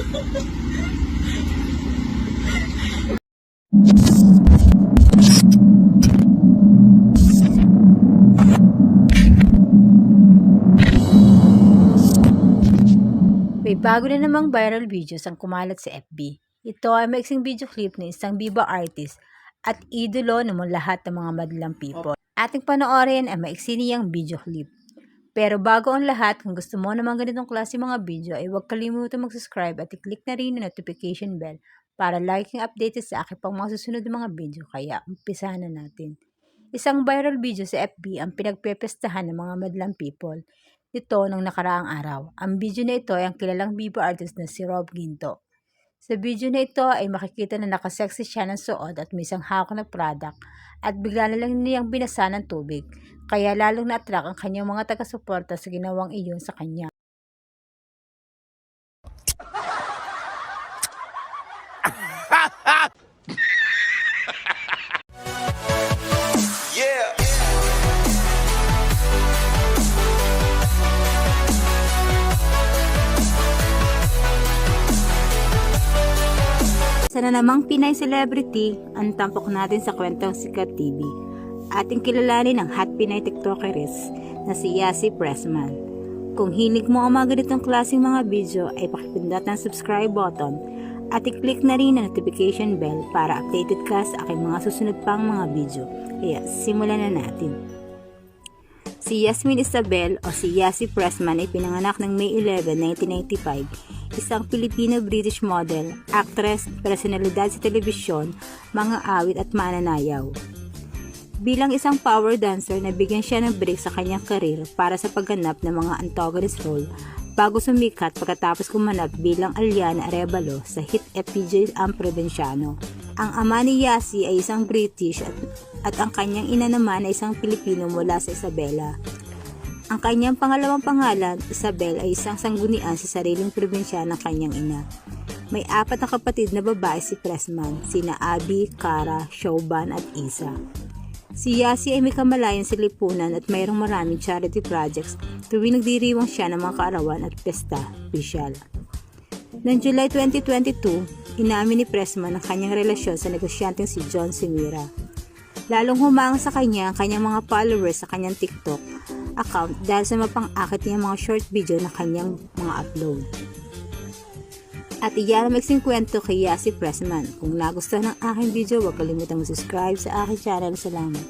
May bago na namang viral videos ang kumalat sa FB. Ito ay maiksing video clip ng isang Viva artist at idolo naman lahat ng mga madlang people. Ating panoorin ay maiksi niyang video clip. Pero bago ang lahat, kung gusto mo naman ganitong klase mga video ay huwag kalimutan mag-subscribe at i-click na rin ang notification bell para lagi kang updated sa aking pang mga susunod na mga video. Kaya umpisahan na natin. Isang viral video sa FB ang pinagpepestahan ng mga madlang people. Ito nung nakaraang araw. Ang video na ito ay ang kilalang Viva artist na si Rob Ginto. Sa video na ito ay makikita na nakasexy siya ng suot at may isang hawak na product at bigla na lang niyang binasa ng tubig. Kaya lalong na-attract ang kanyang mga taga-suporta sa ginawang iyon sa kanya. Sana namang Pinay celebrity ang tampok natin sa Kwentong Sikat TV. Ating kilalanin ang hot Pinay TikTokeris na si Yasi Pressman. Kung hilig mo ang mga ganitong klaseng mga video ay pakipindot ng subscribe button at i-click na rin ang notification bell para updated ka sa aking mga susunod pang mga video. Kaya simulan na natin. Si Yasmin Isabel o si Yasi Pressman ay pinanganak ng May 11, 1995. Isang Filipino-British model, actress, personalidad sa telebisyon, mga awit at mananayaw. Bilang isang power dancer, nabigyan siya ng break sa kanyang karir para sa pagganap ng mga antagonist role bago sumikat pagkatapos kumanap bilang Aliana Arevalo sa hit FPJ Ang Provinciano. Ang ama ni Yasi ay isang British at ang kanyang ina naman ay isang Pilipino mula sa Isabela. Ang kanyang pangalawang pangalan, Isabel, ay isang sanggunian sa sariling probinsya ng kanyang ina. May 4 na kapatid na babae si Pressman, sina Abby, Cara, Showban at Isa. Si Yasi ay may kamalayan sa lipunan at mayroong maraming charity projects tuwing nagdiriwang siya ng mga kaarawan at pesta, pisyal. Noong July 2022, inamin ni Pressman ang kanyang relasyon sa negosyanteng si John Simira. Lalong humanga sa kanya ang kanyang mga followers sa kanyang TikTok account dahil sa mapang-akit niya mga short video na kanyang mga upload. At iyan ang maiksing kwento kay Yasi Pressman. Kung nagustuhan ng aking video, huwag kalimutang subscribe sa aking channel. Salamat!